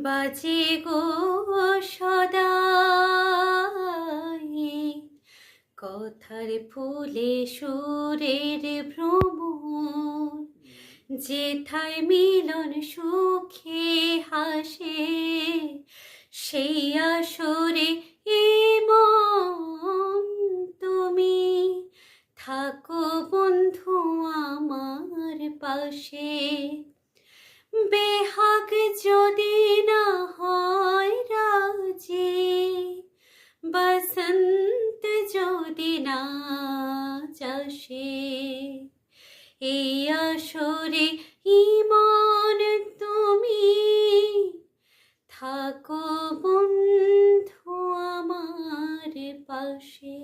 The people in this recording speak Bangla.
বাজে গো সদাই কথার ফুলে সুরের ভ্রমর, যেথায় মিলন সুখে হাসে সেই আসরে মন তুমি থাকো বন্ধু আমার পাশে। বেহাগ যদি না হয় রাজি, বসন্ত যদি না আসে, এই আসরে ইমন তুমি থাকো বন্ধু আমার পাশে।